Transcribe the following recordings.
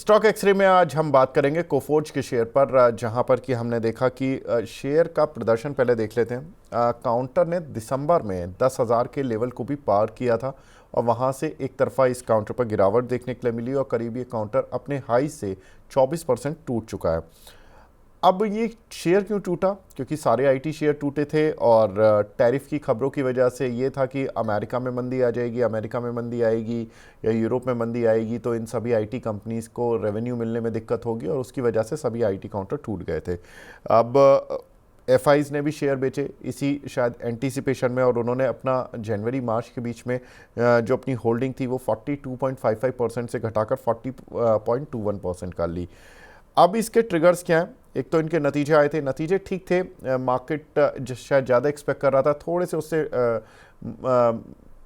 Stock x ray में आज हम बात करेंगे कोफोर्ज के शेयर पर, जहां पर कि हमने देखा कि शेयर का प्रदर्शन पहले देख लेते हैं। काउंटर ने दिसंबर में 10,000 के लेवल को भी पार किया था और वहां से एक तरफा इस काउंटर पर गिरावट देखने के लिए मिली और करीब ये काउंटर अपने हाई से 24% टूट चुका है। अब ये शेयर क्यों टूटा? क्योंकि सारे आईटी शेयर टूटे थे और टैरिफ की खबरों की वजह से ये था कि अमेरिका में मंदी आ जाएगी, अमेरिका में मंदी आएगी या यूरोप में मंदी आएगी तो इन सभी आईटी कंपनीज़ को रेवेन्यू मिलने में दिक्कत होगी और उसकी वजह से सभी आईटी काउंटर टूट गए थे। अब एफआईज ने भी शेयर बेचे इसी शायद एंटीसिपेशन में और उन्होंने अपना जनवरी मार्च के बीच में जो अपनी होल्डिंग थी वो 42.55% से घटाकर 40.21% कर ली। अब इसके ट्रिगर्स क्या हैं? एक तो इनके नतीजे आए थे, नतीजे ठीक थे, मार्केट शायद ज़्यादा एक्सपेक्ट कर रहा था, थोड़े से उससे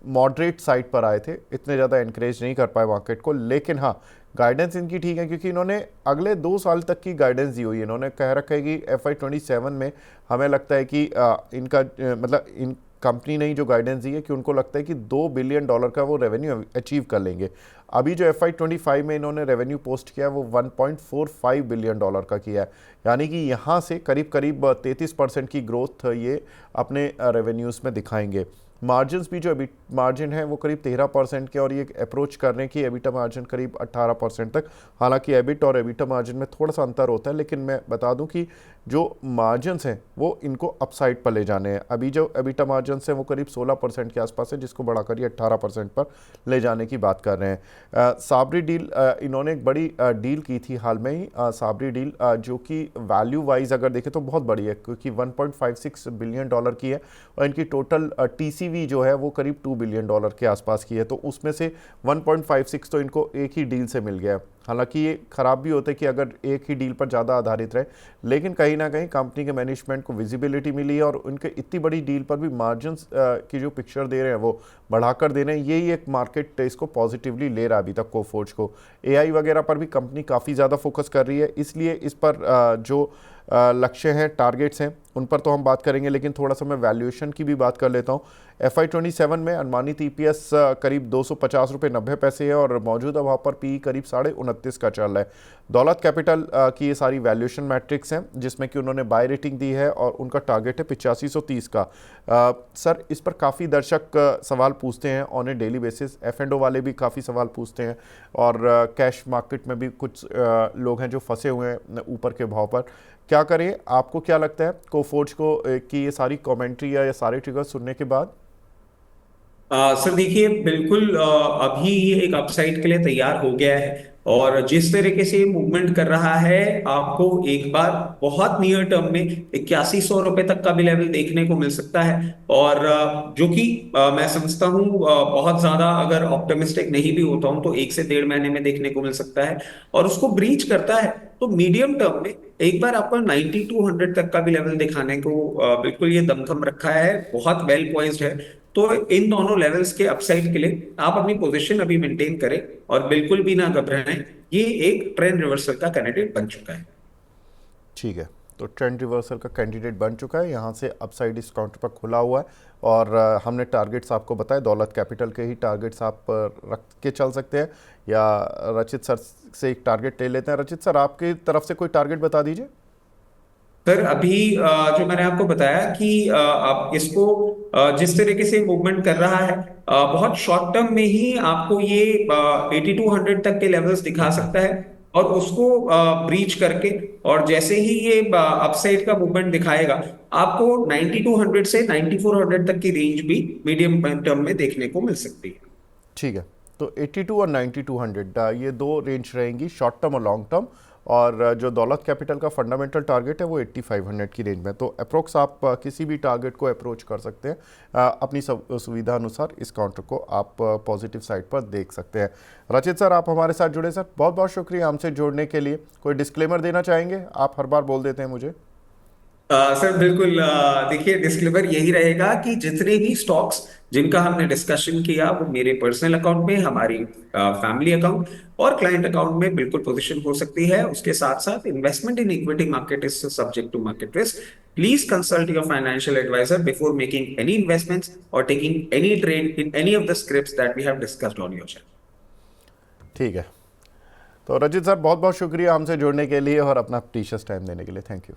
मॉडरेट साइड पर आए थे, इतने ज़्यादा इनकरेज नहीं कर पाए मार्केट को। लेकिन हाँ, गाइडेंस इनकी ठीक है क्योंकि इन्होंने अगले 2 साल तक की गाइडेंस दी हुई है। इन्होंने कह रखा है कि FY27 में हमें लगता है कि इनका मतलब इन कंपनी ने ही जो गाइडेंस दी है कि उनको लगता है कि $2 बिलियन का वो रेवेन्यू अचीव कर लेंगे। अभी जो FY25 में इन्होंने रेवेन्यू पोस्ट किया है वो $1.45 बिलियन का किया है, यानी कि यहाँ से करीब करीब 33% की ग्रोथ ये अपने रेवेन्यूज़ में दिखाएंगे। मार्जिन्स भी जो एबिट मार्जिन है वो करीब 13% के और ये अप्रोच करने की एबिटा मार्जिन करीब 18% तक। हालांकि एबिट और एबिटा मार्जिन में थोड़ा सा अंतर होता है, लेकिन मैं बता दूं कि जो मार्जिन्स हैं वो इनको अपसाइड पर ले जाने हैं। अभी जो एबिटा मार्जिन्स हैं वो करीब 16% के आसपास है, जिसको बढ़ाकर ये 18% पर ले जाने की बात कर रहे हैं। साबरी डील इन्होंने एक बड़ी डील की थी हाल में ही, साबरी डील जो कि वैल्यू वाइज अगर देखें तो बहुत बड़ी है क्योंकि $1.56 बिलियन की है और इनकी टोटल टीसीवी जो है वो करीब $2 बिलियन के आसपास की है। तो उसमें से 1.56 तो इनको एक ही डील से मिल गया। हालांकि ये ख़राब भी होता है कि अगर एक ही डील पर ज़्यादा आधारित रहे, लेकिन कहीं ना कहीं कंपनी के मैनेजमेंट को विजिबिलिटी मिली है और उनके इतनी बड़ी डील पर भी मार्जिन्स की जो पिक्चर दे रहे हैं वो बढ़ाकर दे रहे हैं। यही एक मार्केट इसको पॉजिटिवली ले रहा है अभी तक कोफोर्ज को। एआई वगैरह पर भी कंपनी काफ़ी ज़्यादा फोकस कर रही है, इसलिए इस पर जो लक्ष्य हैं, टारगेट्स हैं, उन पर तो हम बात करेंगे, लेकिन थोड़ा सा मैं वैल्यूएशन की भी बात कर लेता हूँ। FY27 में अनुमानित EPS करीब ₹250.90 है और मौजूदा भाव पर PE करीब 29.5 का चल रहा है। दौलत कैपिटल की ये सारी वैल्यूएशन मैट्रिक्स हैं जिसमें कि उन्होंने बाय रेटिंग दी है और उनका टारगेट है 8530 का। सर, इस पर काफ़ी दर्शक सवाल पूछते हैं on A daily basis, F&O वाले भी काफ़ी सवाल पूछते हैं और कैश मार्केट में भी कुछ लोग हैं जो फंसे हुए हैं ऊपर के भाव पर। क्या करें? आपको क्या लगता है कोफोर्ज को कि ये सारी कमेंट्री या ये सारे ट्रिगर सुनने के बाद? सर देखिए, बिल्कुल अभी ये एक अपसाइड के लिए तैयार हो गया है और जिस तरीके से मूवमेंट कर रहा है आपको एक बार बहुत नियर टर्म में 8100 रुपए तक का भी लेवल देखने को मिल सकता है। और जो कि मैं समझता हूँ बहुत ज्यादा अगर ऑप्टिमिस्टिक नहीं भी होता हूँ तो 1 से 1.5 महीने में देखने को मिल सकता है। और उसको ब्रीच करता है तो मीडियम टर्म में एक बार आपको 9200 तक का भी लेवल दिखाने को बिल्कुल ये दमखम रखा है, बहुत वेल पॉइज्ड है। तो इन दोनों लेवल्स के अपसाइड के लिए आप अपनी पोजीशन अभी मेंटेन करें और बिल्कुल भी ना घबराएं। ये एक ट्रेंड रिवर्सल का कैंडिडेट बन चुका है। ठीक है, तो ट्रेंड रिवर्सल का कैंडिडेट बन चुका है, यहाँ से अपसाइड इस काउंटर पर खुला हुआ है और हमने टारगेट्स आपको बताए, दौलत कैपिटल के ही टारगेट्स आप रख के चल सकते हैं या रचित सर से एक टारगेट ले लेते हैं। रचित सर, आपकी तरफ से कोई टारगेट बता दीजिए। सर अभी जो मैंने आपको बताया कि आप इसको जिस तरीके से मूवमेंट कर रहा है बहुत शॉर्ट टर्म में ही आपको ये 8200 तक के लेवल्स दिखा सकता है और उसको ब्रीच करके और जैसे ही ये अपसाइड का मूवमेंट दिखाएगा आपको 9200 से 9400 तक की रेंज भी मीडियम टर्म में देखने को मिल सकती है। ठीक है, तो 82 और 9200 ये दो रेंज रहेंगी शॉर्ट टर्म और लॉन्ग टर्म, और जो दौलत कैपिटल का फंडामेंटल टारगेट है वो 8500 की रेंज में। तो अप्रोक्स आप किसी भी टारगेट को अप्रोच कर सकते हैं, अपनी सुविधा अनुसार इस काउंटर को आप पॉजिटिव साइड पर देख सकते हैं। रचित सर, आप हमारे साथ जुड़े, सर बहुत बहुत शुक्रिया हमसे जुड़ने के लिए। कोई डिस्क्लेमर देना चाहेंगे? आप हर बार बोल देते हैं मुझे। सर बिल्कुल, देखिए डिस्क्लेमर यही रहेगा कि जितने भी स्टॉक्स जिनका हमने डिस्कशन किया वो मेरे पर्सनल अकाउंट में, हमारी फैमिली अकाउंट और क्लाइंट अकाउंट में बिल्कुल पोजीशन हो सकती है। उसके साथ साथ investment in equity market is subject to market risk. Please consult your financial advisor before making any investments or taking any trade in any of the scripts that we have discussed on your channel. ठीक है, तो Rajit sir बहुत बहुत शुक्रिया हमसे जुड़ने के लिए और अपना प्रीशियस टाइम देने के लिए। Thank you.